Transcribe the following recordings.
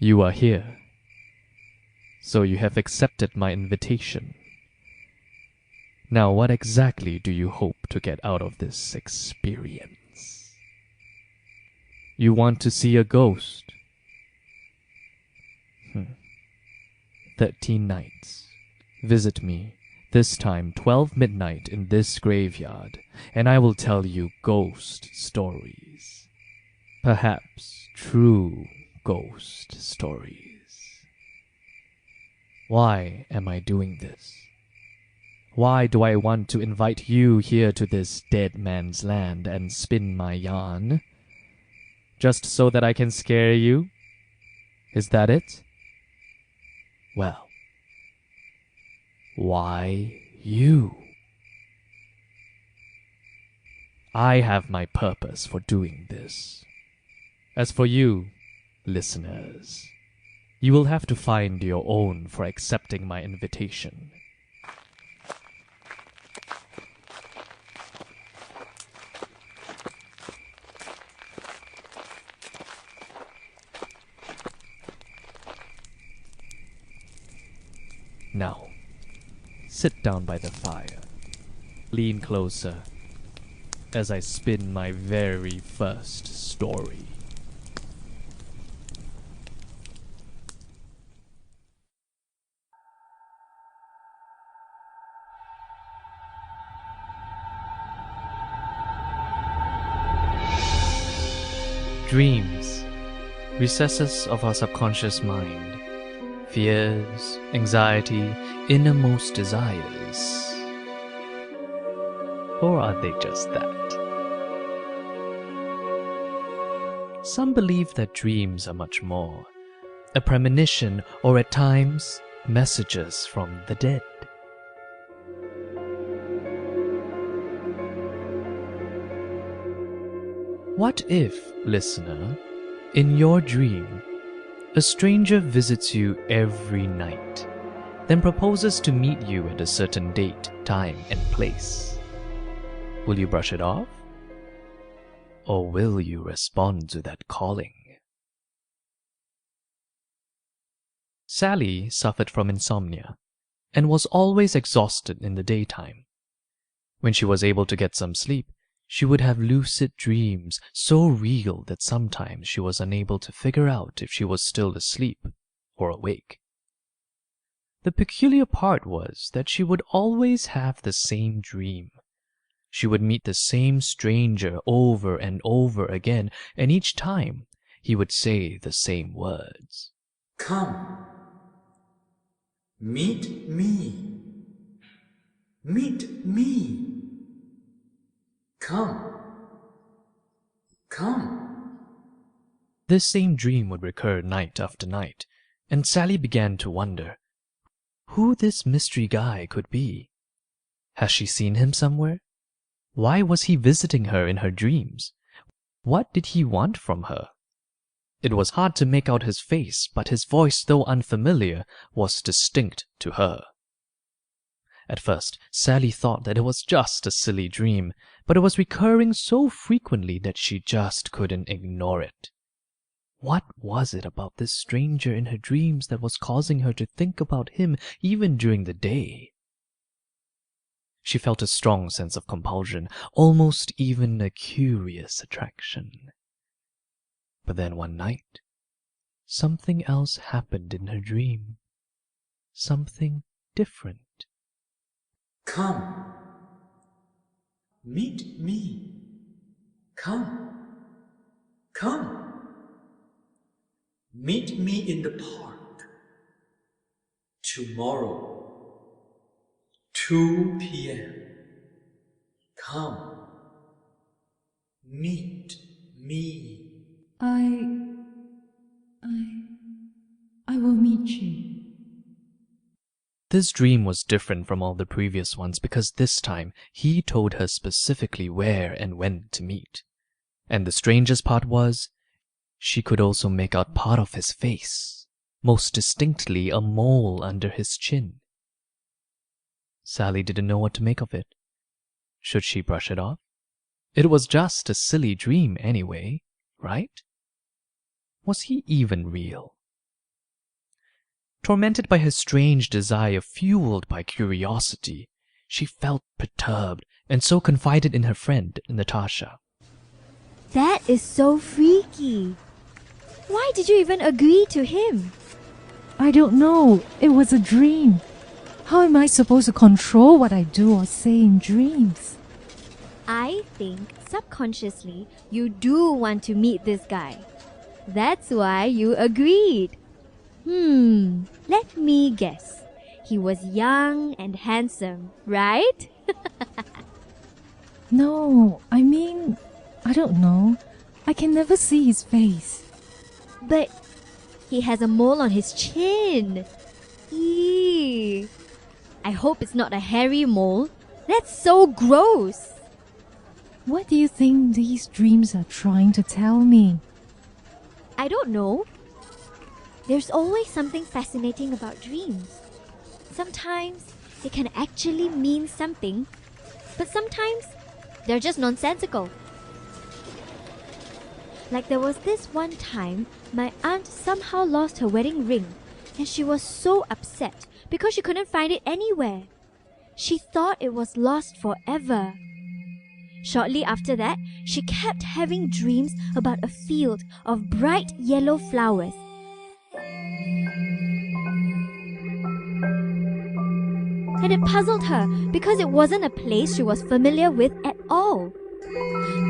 You are here, so you have accepted my invitation. Now, what exactly do you hope to get out of this experience? You want to see a ghost? 13 nights. Visit me, this time 12 midnight in this graveyard, and I will tell you ghost stories. Perhaps true ghost stories. Why am I doing this? Why do I want to invite you here to this dead man's land and spin my yarn? Just so that I can scare you? Is that it? Well, why you? I have my purpose for doing this. As for you, listeners, you will have to find your own for accepting my invitation. Now, sit down by the fire. Lean closer as I spin my very first story. Dreams, recesses of our subconscious mind, fears, anxiety, innermost desires. Or are they just that? Some believe that dreams are much more, a premonition or at times messages from the dead. What if, listener, in your dream, a stranger visits you every night, then proposes to meet you at a certain date, time, and place? Will you brush it off? Or will you respond to that calling? Sally suffered from insomnia and was always exhausted in the daytime. When she was able to get some sleep, she would have lucid dreams so real that sometimes she was unable to figure out if she was still asleep or awake. The peculiar part was that she would always have the same dream. She would meet the same stranger over and over again, and each time he would say the same words. Come, meet me, meet me. Come, come. This same dream would recur night after night, and Sally began to wonder who this mystery guy could be. Has she seen him somewhere? Why was he visiting her in her dreams? What did he want from her? It was hard to make out his face, but his voice, though unfamiliar, was distinct to her. At first, Sally thought that it was just a silly dream, but it was recurring so frequently that she just couldn't ignore it. What was it about this stranger in her dreams that was causing her to think about him even during the day? She felt a strong sense of compulsion, almost even a curious attraction. But then one night, something else happened in her dream. Something different. Come, meet me. Come, come. Meet me in the park. Tomorrow, 2 p.m. Come, meet me. I will meet you. This dream was different from all the previous ones because this time he told her specifically where and when to meet. And the strangest part was, she could also make out part of his face, most distinctly a mole under his chin. Sally didn't know what to make of it. Should she brush it off? It was just a silly dream anyway, right? Was he even real? Tormented by her strange desire fueled by curiosity, she felt perturbed and so confided in her friend, Natasha. That is so freaky. Why did you even agree to him? I don't know. It was a dream. How am I supposed to control what I do or say in dreams? I think subconsciously you do want to meet this guy. That's why you agreed. Let me guess. He was young and handsome, right? No, I mean, I don't know. I can never see his face. But he has a mole on his chin. Eee. I hope it's not a hairy mole. That's so gross. What do you think these dreams are trying to tell me? I don't know. There's always something fascinating about dreams. Sometimes they can actually mean something, but sometimes they're just nonsensical. Like there was this one time my aunt somehow lost her wedding ring and she was so upset because she couldn't find it anywhere. She thought it was lost forever. Shortly after that, she kept having dreams about a field of bright yellow flowers. And it puzzled her because it wasn't a place she was familiar with at all.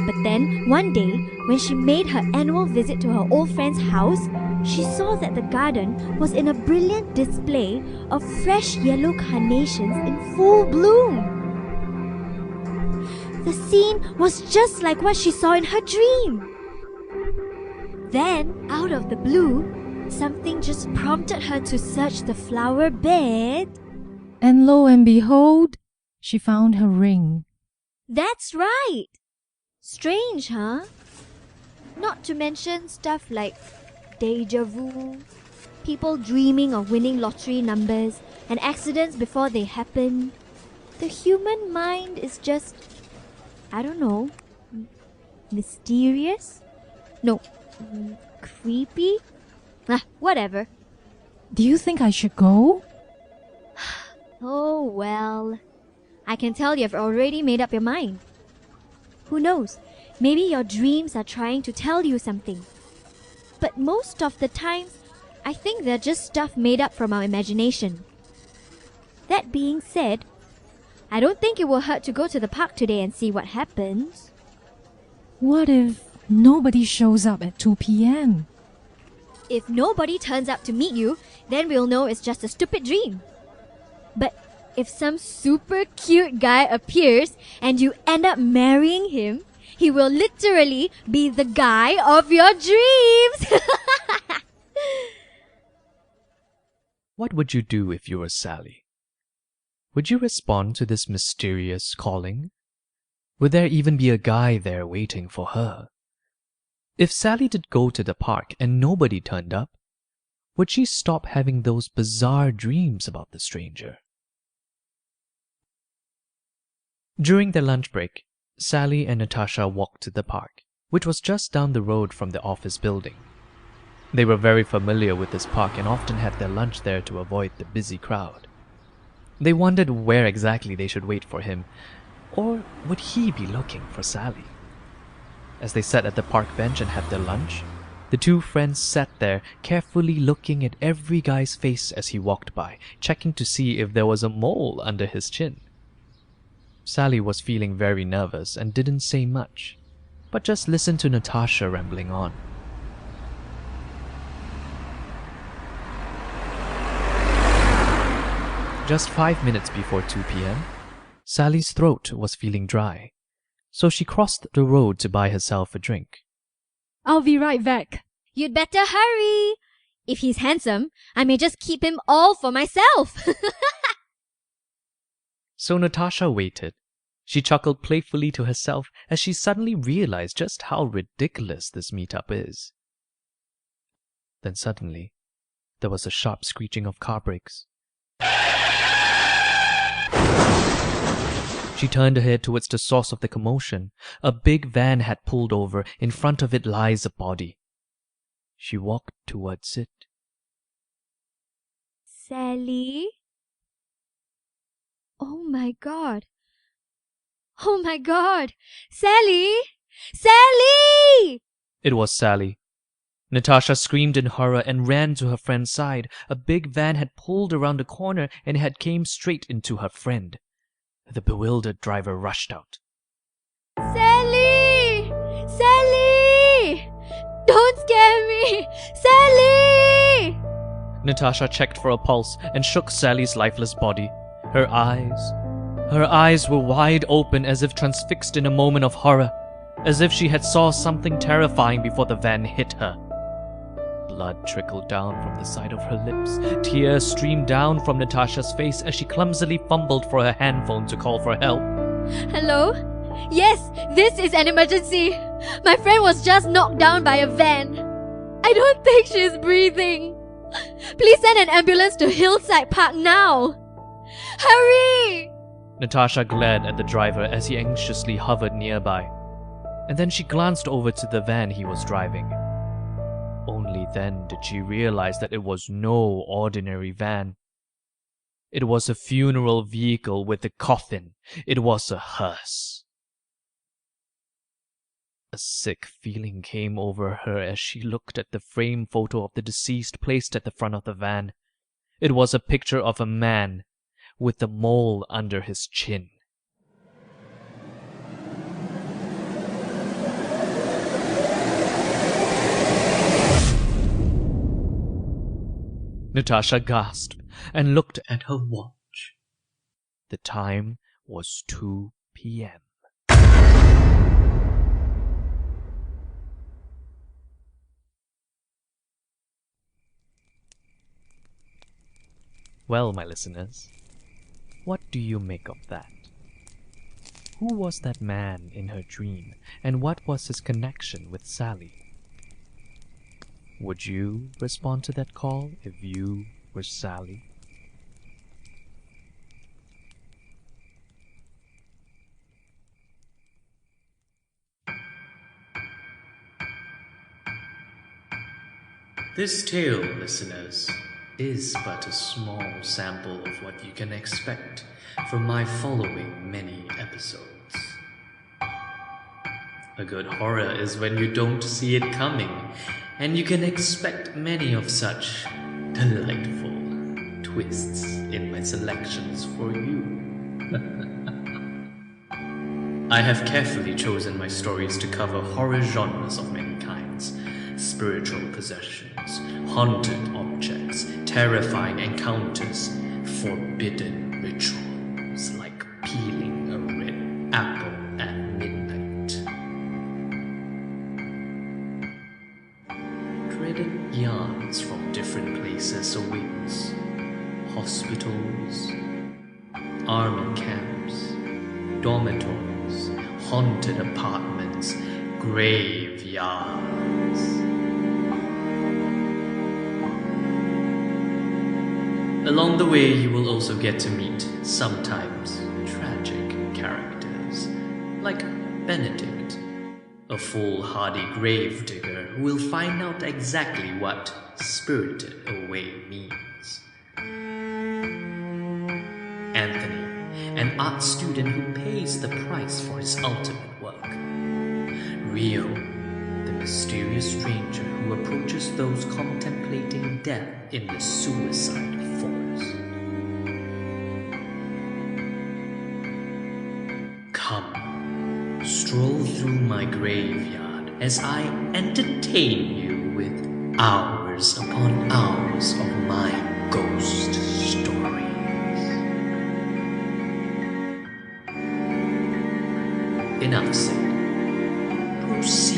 But then, one day, when she made her annual visit to her old friend's house, she saw that the garden was in a brilliant display of fresh yellow carnations in full bloom. The scene was just like what she saw in her dream. Then, out of the blue, something just prompted her to search the flower bed. And lo and behold, she found her ring. That's right! Strange, huh? Not to mention stuff like deja vu, people dreaming of winning lottery numbers, and accidents before they happen. The human mind is just, I don't know, mysterious? No, creepy? Whatever. Do you think I should go? Oh, well. I can tell you've already made up your mind. Who knows? Maybe your dreams are trying to tell you something. But most of the times, I think they're just stuff made up from our imagination. That being said, I don't think it will hurt to go to the park today and see what happens. What if nobody shows up at 2 p.m.? If nobody turns up to meet you, then we'll know it's just a stupid dream. But if some super cute guy appears and you end up marrying him, he will literally be the guy of your dreams. What would you do if you were Sally? Would you respond to this mysterious calling? Would there even be a guy there waiting for her? If Sally did go to the park and nobody turned up, would she stop having those bizarre dreams about the stranger? During their lunch break, Sally and Natasha walked to the park, which was just down the road from the office building. They were very familiar with this park and often had their lunch there to avoid the busy crowd. They wondered where exactly they should wait for him, or would he be looking for Sally? As they sat at the park bench and had their lunch, the two friends sat there carefully looking at every guy's face as he walked by, checking to see if there was a mole under his chin. Sally was feeling very nervous and didn't say much, but just listened to Natasha rambling on. Just 5 minutes before 2 p.m., Sally's throat was feeling dry, so she crossed the road to buy herself a drink. I'll be right back. You'd better hurry. If he's handsome, I may just keep him all for myself. So Natasha waited. She chuckled playfully to herself as she suddenly realized just how ridiculous this meetup is. Then suddenly, there was a sharp screeching of car brakes. She turned her head towards the source of the commotion. A big van had pulled over. In front of it lies a body. She walked towards it. Sally? Oh my god. Oh my god! Sally! Sally! It was Sally. Natasha screamed in horror and ran to her friend's side. A big van had pulled around the corner and had came straight into her friend. The bewildered driver rushed out. Sally! Sally! Don't scare me! Sally! Natasha checked for a pulse and shook Sally's lifeless body. Her eyes were wide open as if transfixed in a moment of horror, as if she had saw something terrifying before the van hit her. Blood trickled down from the side of her lips. Tears streamed down from Natasha's face as she clumsily fumbled for her handphone to call for help. Hello? Yes, this is an emergency. My friend was just knocked down by a van. I don't think she's breathing. Please send an ambulance to Hillside Park now. Hurry! Natasha glared at the driver as he anxiously hovered nearby, and then she glanced over to the van he was driving. Only then did she realize that it was no ordinary van. It was a funeral vehicle with a coffin. It was a hearse. A sick feeling came over her as she looked at the framed photo of the deceased placed at the front of the van. It was a picture of a man with a mole under his chin. Natasha gasped and looked at her watch. The time was 2 p.m. Well, my listeners, what do you make of that? Who was that man in her dream, and what was his connection with Sally? Would you respond to that call if you were Sally? This tale, listeners, is but a small sample of what you can expect from my following many episodes. A good horror is when you don't see it coming, and you can expect many of such delightful twists in my selections for you. I have carefully chosen my stories to cover horror genres of many kinds: spiritual possessions, haunted objects, terrifying encounters, forbidden rituals like peeling a red apple at midnight, dreaded yarns from different places awaits: hospitals, army camps, dormitories, haunted apartments, graveyards. Along the way, you will also get to meet sometimes tragic characters, like Benedict, a foolhardy gravedigger who will find out exactly what spirited away means. Anthony, an art student who pays the price for his ultimate work. Rio, the mysterious stranger who approaches those contemplating death in the suicide forest. Come, stroll through my graveyard as I entertain you with hours upon hours of my ghost stories. Enough said. Proceed.